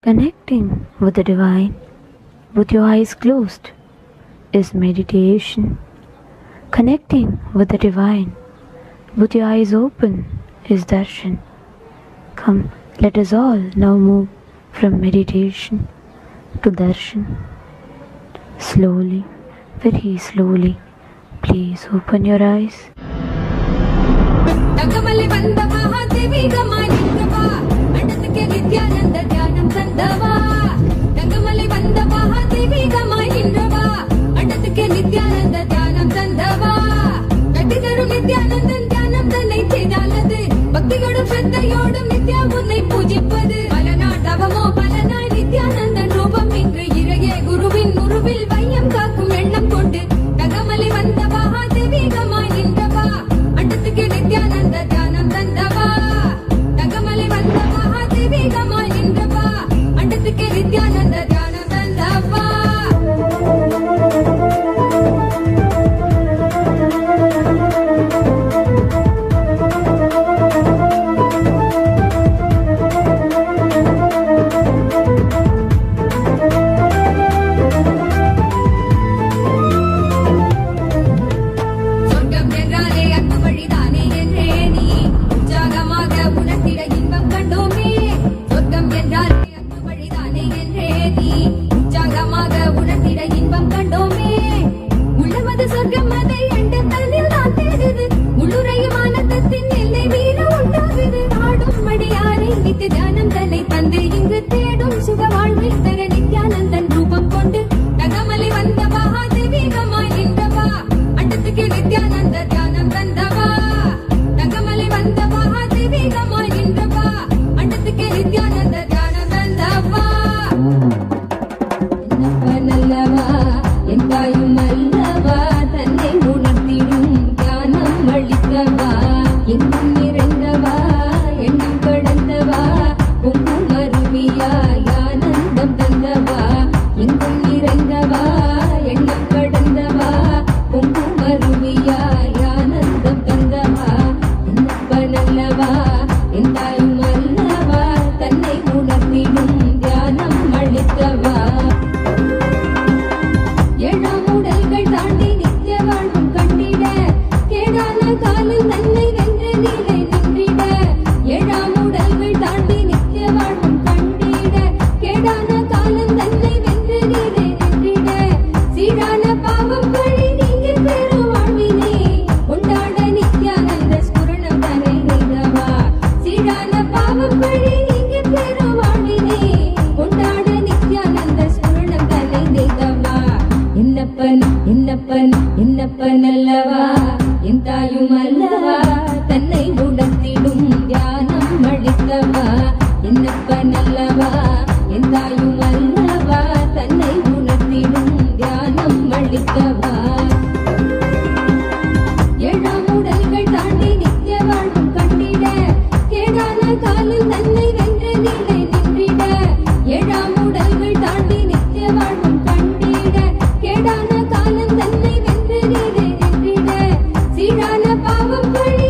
Connecting with the divine with your eyes closed is meditation. Connecting with the divine with your eyes open is darshan. Come, let us all now move from meditation to darshan. Slowly, very slowly, please open your eyes. பாவம்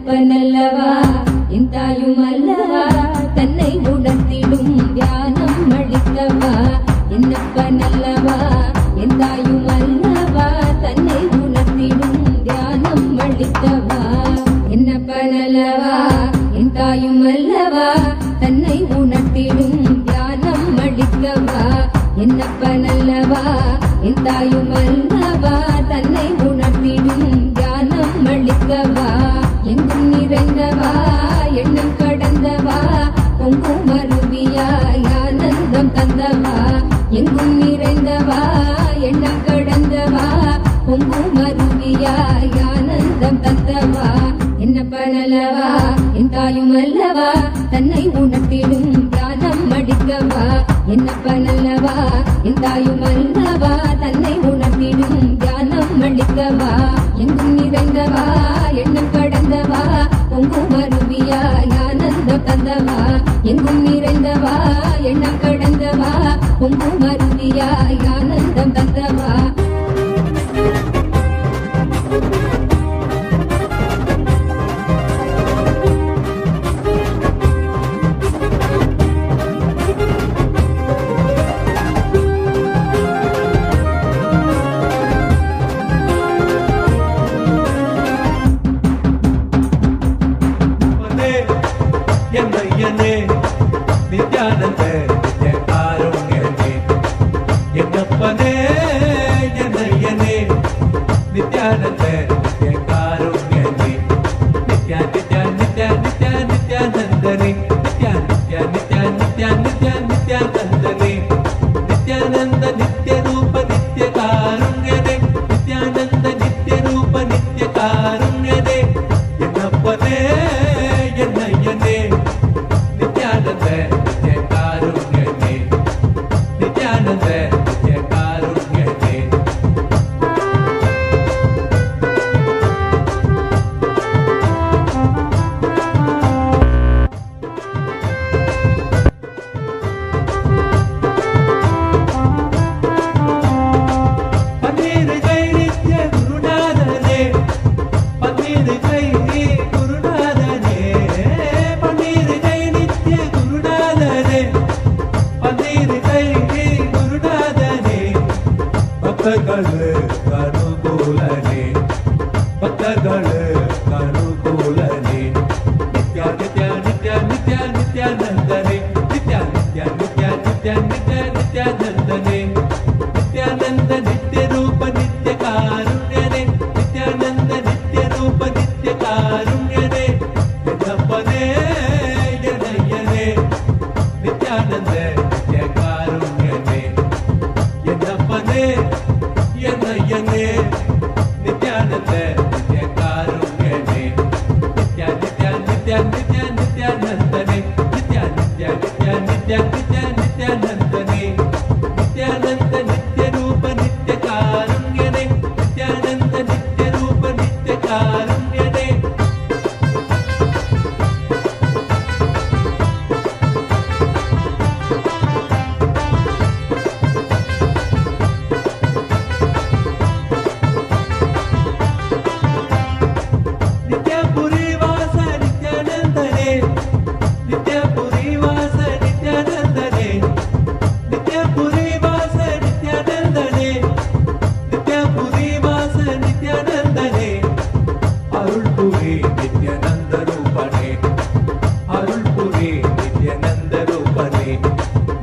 என்னப்பனல்லவா என் தாயும் அல்லவா தன்னை உணர்த்திடும் தியானம் அளித்தவா என்னப்பனல்லவா என் தாயும் அல்லவா தன்னை உணர்த்திடும் தியானம் அளித்தவா என்னப்பனல்லவா என் தாயும் அல்லவா தன்னை உணர்த்திடும் தியானம் அளிக்கவா என்னப்பனல்லவா என் தாயும் அல்லவா தன்னை உணர்த்திடும் தியானம் அளிக்கவா எங்கும் நிறைந்தவா எண்ணம் கடந்தவா பொங்கும் அருவியாய் ஆனந்தம் தந்தவா எங்கும் நிறைந்தவா எண்ணம் கடந்தவா பொங்கும் அருவியாய் ஆனந்தம் தந்தவா என்னப்பனல்லவா என் தாயும் அல்லவா தன்னை உணர்த்திடும் தியானம் அடிக்கவா என்னப்பனல்லவா என் தாயும் அல்லவா தன்னை உணர்த்திடும் தியானம் அளிக்கவா எங்கும் நிறைந்தவா எண்ணம் கடந்தவா பொங்கும் அருவியாய் ஆனந்தம் தந்தவா எங்கும் நிறைந்தவா எண்ணம் கடந்தவா பொங்கும் அருவியாய் ஆனந்தம் தந்தவா நித்யானந்த நித்யகாருண்யனே என்னப்பனே என்னையனே நித்யானந்த நித்யகாருண்யனே நித்யா நித்யா நித்யா நித்யா நித்யானந்தனே நித்யா நித்யா நித்யா நித்யா நித்யா நித்யானந்தனே நித்யானந்த நித்ய ரூப நித்ய காருண்யனே நித்யானந்த நித்ய ரூப நித்ய காருண்யனே என்னப்பனே என்னையனே நித்யானந்த நித்ய காருண்யனே நித்யானந்த நித்ய காருண்யனே பன்னீர் கை நித்ய குருநாதனே பன்னீர் கை குருநாதனே பன்னீர் கை நித்ய குருநாதனே பன்னீர் கை குருநாதனே பக்தர்கள் அனுகூலனே பக்தர்கள் அனுகூலனே நித்யா நித்யா நித்யா நித்யா நித்யானந்தனே நித்யா நித்யா நித்யா நித்யா நித்யா நித்யானந்தனே நித்யானந்த நித்ய ரூப நித்ய காருண்யனே நித்யானந்த நித்ய ரூப நித்ய காருண்யனே என்னப்பனே என்னையனே நித்யானந்த நித்ய காருண்யனே என்னப்பனே என்னையனே நித்யானந்த நித்ய காருண்யனே நித்யா நித்யா நித்யா நித்யா நித்யானந்தனே நித்யா நித்யா நித்யா நித்யா நித்யா நித்யானந்தனே நித்யானந்த நித்ய ரூப நித்ய காருண்யனே நித்யானந்த நித்ய ரூப நித்ய காருண்யனே நித்யபுரி வாச நித்யானந்தனே நித்யபுரி வாச நித்யானந்தனே நித்யபுரி வாச நித்யானந்தனே நித்யபுரி வாச நித்யானந்தனே அருள்புரி நித்யானந்த ரூபனே அருள்புரி நித்யானந்த ரூபனே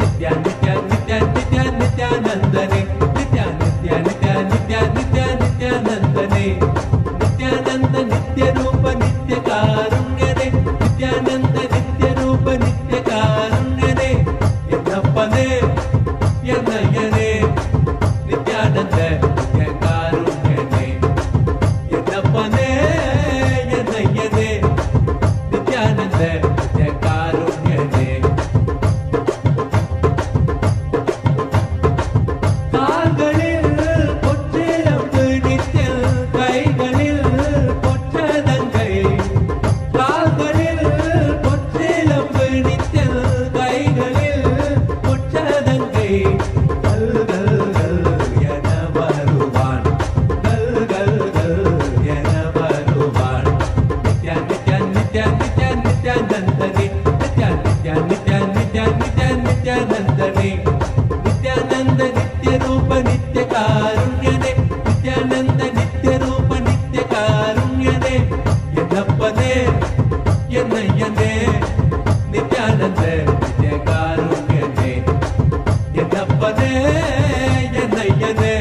நித்யா நித்யா நித்யா நித்யா நித்யானந்தனே நித்யா நித்யா நித்யா நித்யா நித்யா நித்யானந்தனே நித்யானந்த நித்ய ரூப நித்ய காருண்யனே நித்யானந்த நித்ய ரூப நித்ய காருண்யனே என்னப்பனே என்னையனே நித்யானந்த நித்ய காருண்யனே என்னப்பனே என்னையனே நித்யானந்த நித்ய காருண்யனே கால்களில் பொற்றிலம்பு நித்தியம் கைகளில் பொற்றதங்கை கால்களில் பொற்ற नित्य नित्य नित्यानंदने नित्य नित्य नित्य नित्य नित्य नित्यानंदने नित्यानंद नित्य रूप नित्य कारुण्यने नित्यानंद नित्य रूप नित्य कारुण्यने यन्नप्पने यन्नय्यने नित्यानंद नित्य कारुण्यने यन्नप्पने यन्नय्यने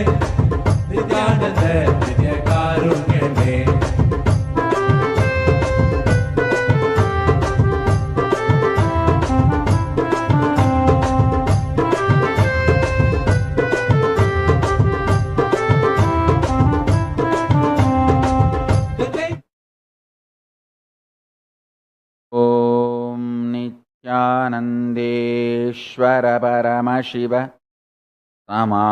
नित्यानंद नित्य कारुण्यने ॐ नित्यानन्देश्वर परमशिव समारम्भाम्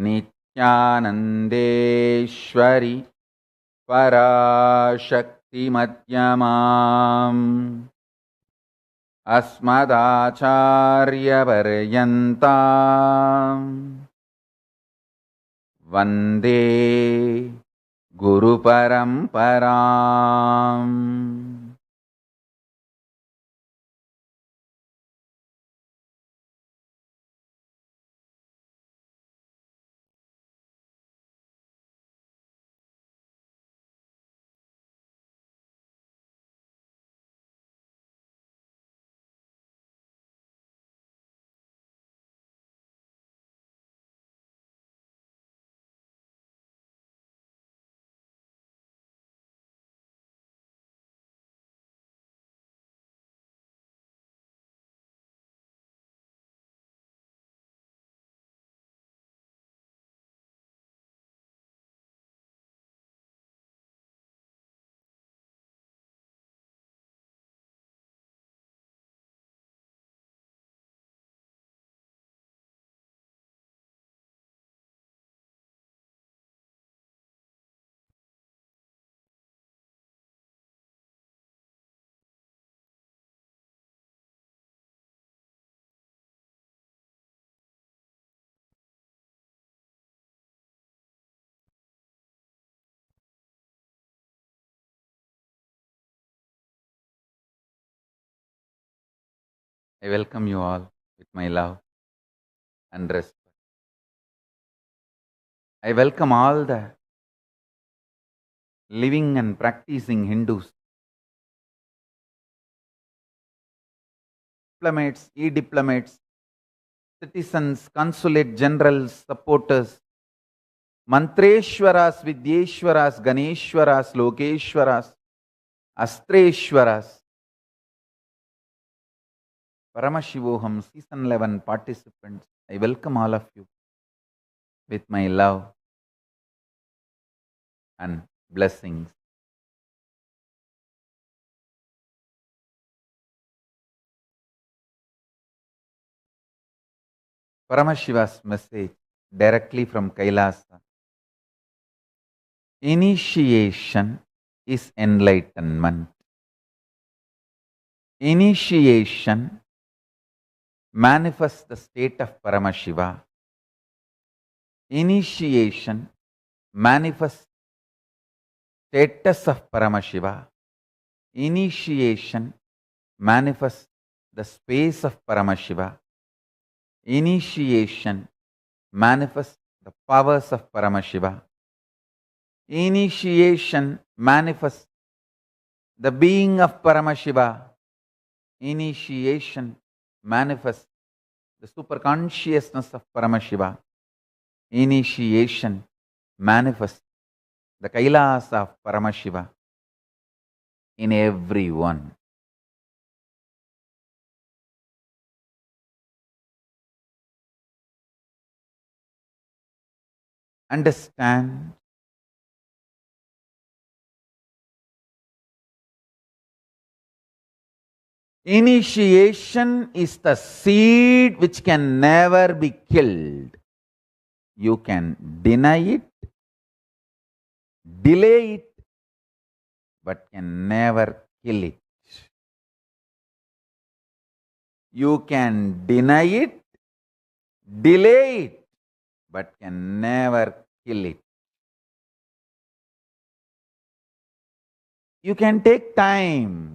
नित्यानन्देश्वरि पराशक्तिमध्यमाम् अस्मदाचार्यपर्यन्ताम् वन्दे गुरुपरम्पराम् I welcome you all with my love and respect. I welcome all the living and practicing Hindus, diplomats, e-diplomats, citizens, consulate generals, supporters, Mantreshwaras, Vidyeshwaras, Ganeshwaras, Lokeshwaras, Astreshwaras, Paramashivoham Season 11 participants. I welcome all of you with my love and blessings. Paramashiva's message directly from Kailasa. Initiation is enlightenment. Initiation manifests the state of Paramashiva. Initiation manifests status of Paramashiva. Initiation manifests the space of Paramashiva. Initiation manifests the powers of Paramashiva. Initiation manifests the being of Paramashiva. Initiation manifests the superconsciousness of Paramashiva. Initiation manifests the Kailasa of Paramashiva in everyone. Understand initiation is the seed which can never be killed. You can deny it, delay it, but can never kill it. You can deny it, delay it, but can never kill it. You can take time